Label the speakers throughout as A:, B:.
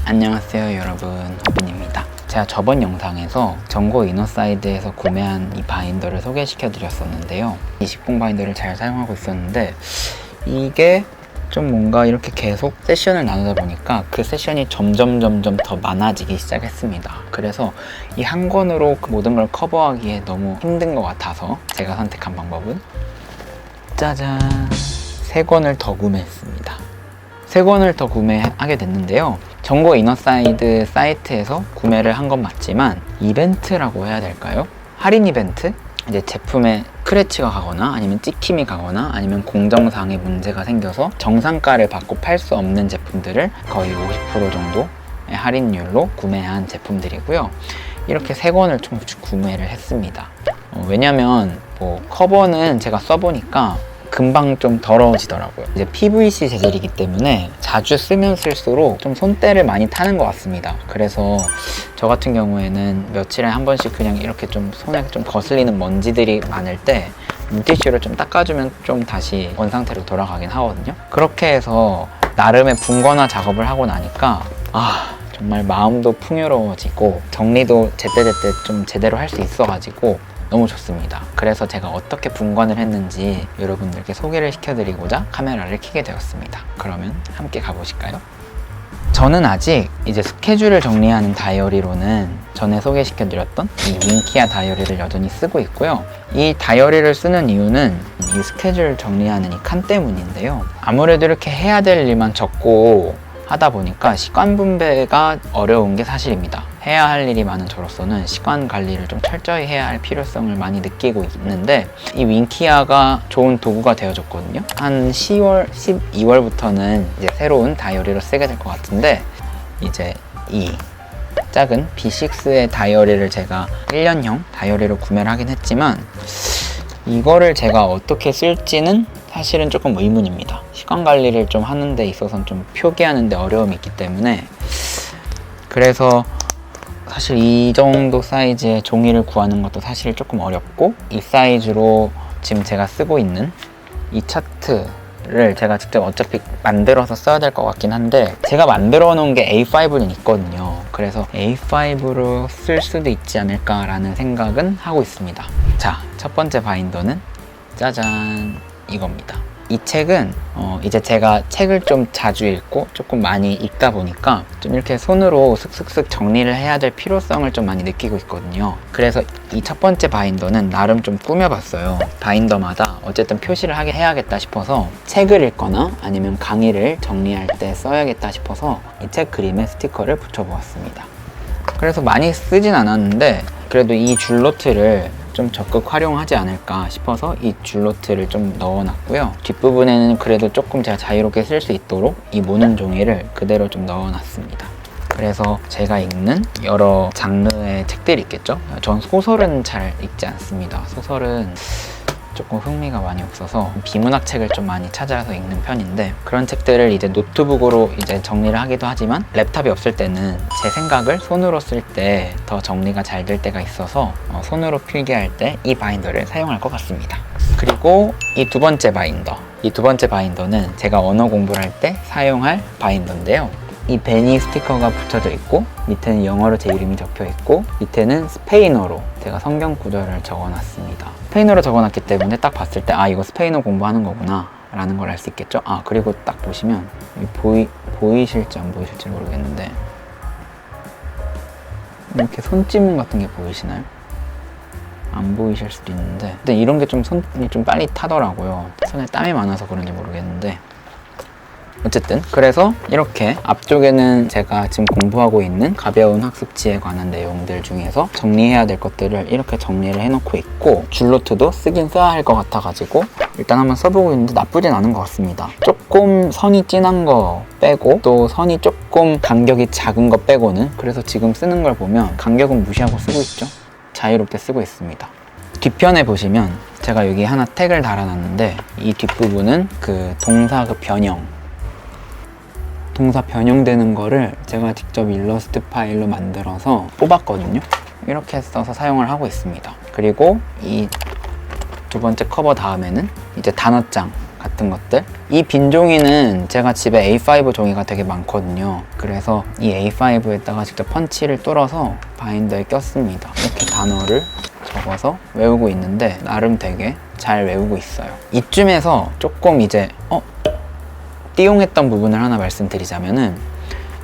A: 안녕하세요 여러분, 호빈입니다. 제가 저번 영상에서 전고 이너사이드에서 구매한 이 바인더를 소개시켜 드렸었는데요. 20공 바인더를 잘 사용하고 있었는데 이게 좀 뭔가 이렇게 계속 세션을 나누다 보니까 그 세션이 점점 더 많아지기 시작했습니다. 그래서 이 한 권으로 그 모든 걸 커버하기에 너무 힘든 것 같아서 제가 선택한 방법은 짜잔! 3권을 더 구매했습니다. 3권을 더 구매하게 됐는데요. 전고 이너사이드 사이트에서 구매를 한 건 맞지만 이벤트라고 해야 될까요? 할인 이벤트? 이제 제품에 크래치가 가거나 아니면 찍힘이 가거나 아니면 공정상의 문제가 생겨서 정상가를 받고 팔 수 없는 제품들을 거의 50% 정도의 할인율로 구매한 제품들이고요. 이렇게 3권을 총 구매를 했습니다. 왜냐면 커버는 제가 써보니까 금방 좀 더러워지더라고요. 이제 PVC 재질이기 때문에 자주 쓰면 쓸수록 좀 손때를 많이 타는 것 같습니다. 그래서 저 같은 경우에는 며칠에 한 번씩 그냥 이렇게 좀 손에 좀 거슬리는 먼지들이 많을 때 물티슈로 좀 닦아주면 좀 다시 원상태로 돌아가긴 하거든요. 그렇게 해서 나름의 분건화 작업을 하고 나니까 정말 마음도 풍요로워지고 정리도 제때제때 좀 제대로 할 수 있어가지고 너무 좋습니다. 그래서 제가 어떻게 분건을 했는지 여러분들께 소개를 시켜드리고자 카메라를 켜게 되었습니다. 그러면 함께 가보실까요? 저는 아직 이제 스케줄을 정리하는 다이어리로는 전에 소개시켜드렸던 이 윙키아 다이어리를 여전히 쓰고 있고요. 이 다이어리를 쓰는 이유는 이 스케줄 정리하는 이 칸 때문인데요. 아무래도 이렇게 해야 될 일만 적고 하다 보니까 시간 분배가 어려운 게 사실입니다. 해야 할 일이 많은 저로서는 시간 관리를 좀 철저히 해야 할 필요성을 많이 느끼고 있는데 이 윙키아가 좋은 도구가 되어줬거든요. 한 10월, 12월부터는 이제 새로운 다이어리로 쓰게 될 것 같은데 이제 이 작은 B6의 다이어리를 제가 1년형 다이어리로 구매를 하긴 했지만 이거를 제가 어떻게 쓸지는 사실은 조금 의문입니다. 시간 관리를 좀 하는 데 있어서는 좀 표기하는 데 어려움이 있기 때문에 그래서 사실 이 정도 사이즈의 종이를 구하는 것도 사실 조금 어렵고 이 사이즈로 지금 제가 쓰고 있는 이 차트를 제가 직접 어차피 만들어서 써야 될 것 같긴 한데 제가 만들어 놓은 게 A5는 있거든요. 그래서 A5로 쓸 수도 있지 않을까 라는 생각은 하고 있습니다. 자, 첫 번째 바인더는 짜잔! 이겁니다. 이 책은 이제 제가 책을 좀 자주 읽고 조금 많이 읽다 보니까 좀 이렇게 손으로 슥슥슥 정리를 해야 될 필요성을 좀 많이 느끼고 있거든요. 그래서 이 첫 번째 바인더는 나름 좀 꾸며봤어요. 바인더마다 어쨌든 표시를 하게 해야겠다 싶어서 책을 읽거나 아니면 강의를 정리할 때 써야겠다 싶어서 이 책 그림에 스티커를 붙여보았습니다. 그래서 많이 쓰진 않았는데 그래도 이 줄노트를 좀 적극 활용하지 않을까 싶어서 이 줄노트를 좀 넣어놨고요. 뒷부분에는 그래도 조금 제가 자유롭게 쓸 수 있도록 이 모는 종이를 그대로 좀 넣어놨습니다. 그래서 제가 읽는 여러 장르의 책들이 있겠죠? 전 소설은 잘 읽지 않습니다. 소설은 조금 흥미가 많이 없어서 비문학 책을 좀 많이 찾아서 읽는 편인데 그런 책들을 이제 노트북으로 이제 정리를 하기도 하지만 랩탑이 없을 때는 제 생각을 손으로 쓸 때 더 정리가 잘 될 때가 있어서 손으로 필기할 때 이 바인더를 사용할 것 같습니다. 그리고 이 두 번째 바인더, 이 두 번째 바인더는 제가 언어 공부를 할 때 사용할 바인더인데요. 이 베니 스티커가 붙여져 있고 밑에는 영어로 제 이름이 적혀 있고 밑에는 스페인어로 제가 성경 구절을 적어놨습니다. 스페인어로 적어놨기 때문에 딱 봤을 때 이거 스페인어 공부하는 거구나 라는 걸 알 수 있겠죠. 그리고 딱 보시면 보이실지 안 보이실지 모르겠는데 이렇게 손찌문 같은 게 보이시나요? 안 보이실 수도 있는데 근데 이런 게 좀 손이 좀 빨리 타더라고요. 손에 땀이 많아서 그런지 모르겠는데 어쨌든 그래서 이렇게 앞쪽에는 제가 지금 공부하고 있는 가벼운 학습지에 관한 내용들 중에서 정리해야 될 것들을 이렇게 정리를 해놓고 있고 줄노트도 쓰긴 써야 할 것 같아가지고 일단 한번 써보고 있는데 나쁘진 않은 것 같습니다. 조금 선이 진한 거 빼고 또 선이 조금 간격이 작은 거 빼고는 그래서 지금 쓰는 걸 보면 간격은 무시하고 쓰고 있죠. 자유롭게 쓰고 있습니다. 뒷편에 보시면 제가 여기 하나 택을 달아놨는데 이 뒷부분은 그 동사 그 동사 변형되는 거를 제가 직접 일러스트 파일로 만들어서 뽑았거든요. 이렇게 써서 사용을 하고 있습니다. 그리고 이 두 번째 커버 다음에는 이제 단어장 같은 것들. 이 빈 종이는 제가 집에 A5 종이가 되게 많거든요. 그래서 이 A5에다가 직접 펀치를 뚫어서 바인더에 꼈습니다. 이렇게 단어를 적어서 외우고 있는데 나름 되게 잘 외우고 있어요. 이쯤에서 조금 이제 띠용했던 부분을 하나 말씀드리자면은,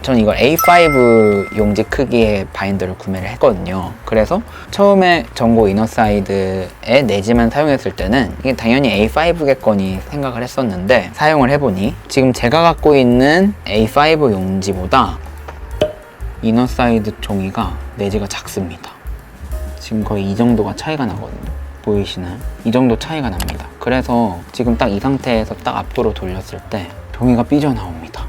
A: 전 이걸 A5 용지 크기의 바인더를 구매를 했거든요. 그래서 처음에 전고 이너사이드의 내지만 사용했을 때는 이게 당연히 A5겠거니 생각을 했었는데, 사용을 해보니 지금 제가 갖고 있는 A5 용지보다 이너사이드 종이가 내지가 작습니다. 지금 거의 이 정도가 차이가 나거든요. 보이시나요? 이 정도 차이가 납니다. 그래서 지금 딱 이 상태에서 딱 앞으로 돌렸을 때 종이가 삐져나옵니다.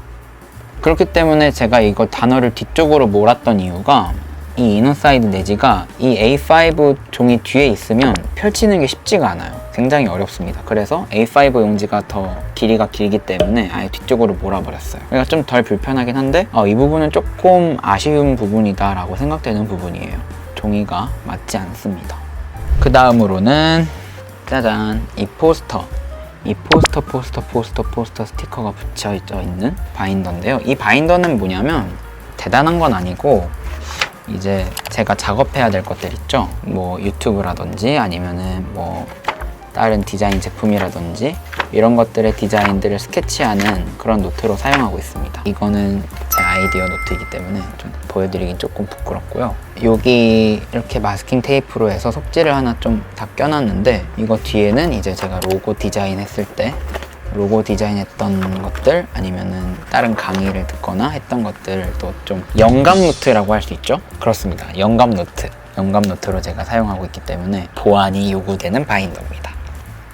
A: 그렇기 때문에 제가 이거 단어를 뒤쪽으로 몰았던 이유가, 이 이너사이드 내지가 이 A5 종이 뒤에 있으면 펼치는 게 쉽지가 않아요. 굉장히 어렵습니다. 그래서 A5 용지가 더 길이가 길기 때문에 아예 뒤쪽으로 몰아버렸어요. 그러니까 좀 덜 불편하긴 한데 이 부분은 조금 아쉬운 부분이다 라고 생각되는 부분이에요. 종이가 맞지 않습니다. 그 다음으로는 짜잔, 이 포스터 스티커가 붙여져 있는 바인더인데요. 이 바인더는 뭐냐면 대단한 건 아니고, 이제 제가 작업해야 될 것들 있죠. 뭐 유튜브라든지 아니면은 뭐 다른 디자인 제품이라든지 이런 것들의 디자인들을 스케치하는 그런 노트로 사용하고 있습니다. 이거는 제 아이디어 노트이기 때문에 좀 보여드리긴 조금 부끄럽고요. 여기 이렇게 마스킹 테이프로 해서 속지를 하나 좀 다 껴놨는데, 이거 뒤에는 이제 제가 로고 디자인했을 때 로고 디자인했던 것들, 아니면은 다른 강의를 듣거나 했던 것들도 좀 영감 노트라고 할 수 있죠. 그렇습니다. 영감 노트로 제가 사용하고 있기 때문에 보안이 요구되는 바인더입니다.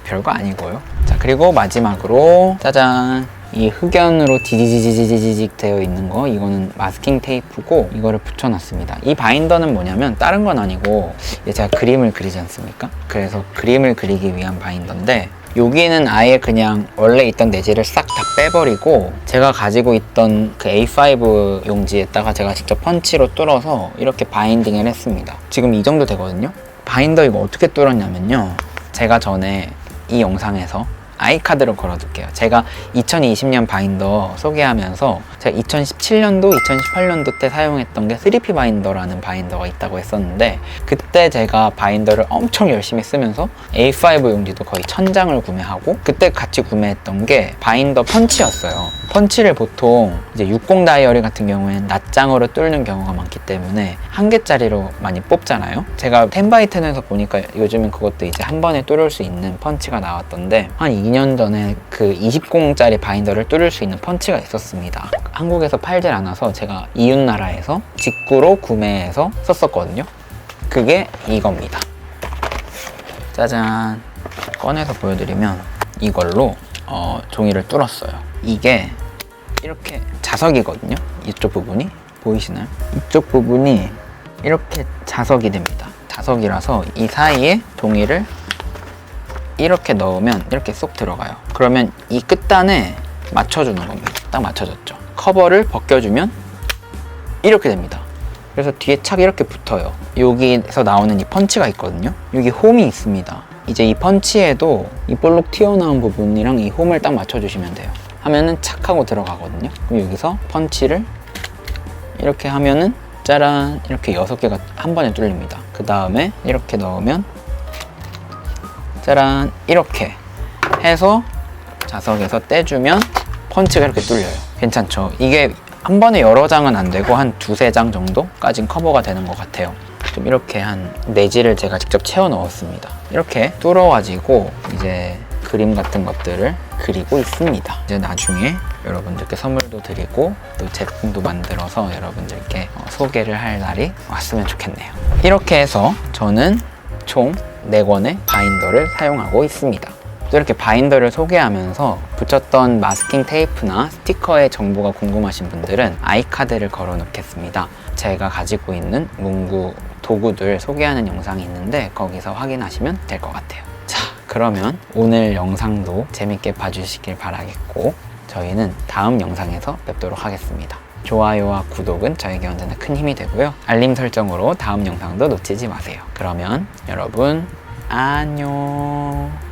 A: 별거 아니고요. 자, 그리고 마지막으로 짜잔, 이 흑연으로 디지직 되어 있는 거, 이거는 마스킹 테이프고 이거를 붙여놨습니다. 이 바인더는 뭐냐면 다른 건 아니고, 제가 그림을 그리지 않습니까? 그래서 그림을 그리기 위한 바인더인데, 여기는 아예 그냥 원래 있던 내지를 싹 다 빼버리고 제가 가지고 있던 그 A5 용지에다가 제가 직접 펀치로 뚫어서 이렇게 바인딩을 했습니다. 지금 이 정도 되거든요. 바인더 이거 어떻게 뚫었냐면요, 제가 전에 이 영상에서 아이카드로 걸어둘게요. 제가 2020년 바인더 소개하면서 제가 2017년도, 2018년도 때 사용했던 게 3P 바인더라는 바인더가 있다고 했었는데, 그때 제가 바인더를 엄청 열심히 쓰면서 A5 용지도 거의 1000장을 구매하고, 그때 같이 구매했던 게 바인더 펀치였어요. 펀치를 보통 이제 60 다이어리 같은 경우에는 낱장으로 뚫는 경우가 많기 때문에 한 개짜리로 많이 뽑잖아요. 제가 10x10에서 보니까 요즘은 그것도 이제 한 번에 뚫을 수 있는 펀치가 나왔던데, 한 2년 전에 그 20공짜리 바인더를 뚫을 수 있는 펀치가 있었습니다. 한국에서 팔질 않아서 제가 이웃나라에서 직구로 구매해서 썼었거든요. 그게 이겁니다. 짜잔, 꺼내서 보여드리면 이걸로 종이를 뚫었어요. 이게 이렇게 자석이거든요. 이쪽 부분이 보이시나요? 이쪽 부분이 이렇게 자석이 됩니다. 자석이라서 이 사이에 종이를 이렇게 넣으면 이렇게 쏙 들어가요. 그러면 이 끝단에 맞춰주는 겁니다. 딱 맞춰졌죠. 커버를 벗겨주면 이렇게 됩니다. 그래서 뒤에 착 이렇게 붙어요. 여기서 나오는 이 펀치가 있거든요. 여기 홈이 있습니다. 이제 이 펀치에도 이 볼록 튀어나온 부분이랑 이 홈을 딱 맞춰주시면 돼요. 하면은 착 하고 들어가거든요. 그럼 여기서 펀치를 이렇게 하면은 짜란, 이렇게 6개가 한 번에 뚫립니다. 그 다음에 이렇게 넣으면 짜란, 이렇게 해서 자석에서 떼주면 펀치가 이렇게 뚫려요. 괜찮죠? 이게 한 번에 여러 장은 안 되고 한 2-3장 정도까진 커버가 되는 것 같아요. 좀 이렇게 한 내지를 제가 직접 채워 넣었습니다. 이렇게 뚫어가지고 이제 그림 같은 것들을 그리고 있습니다. 이제 나중에 여러분들께 선물도 드리고 또 제품도 만들어서 여러분들께 소개를 할 날이 왔으면 좋겠네요. 이렇게 해서 저는 총 4권의 바인더를 사용하고 있습니다. 또 이렇게 바인더를 소개하면서 붙였던 마스킹 테이프나 스티커의 정보가 궁금하신 분들은 아이카드를 걸어 놓겠습니다. 제가 가지고 있는 문구 도구들 소개하는 영상이 있는데 거기서 확인하시면 될 것 같아요. 자, 그러면 오늘 영상도 재밌게 봐주시길 바라겠고 저희는 다음 영상에서 뵙도록 하겠습니다. 좋아요와 구독은 저에게 언제나 큰 힘이 되고요. 알림 설정으로 다음 영상도 놓치지 마세요. 그러면 여러분 안녕.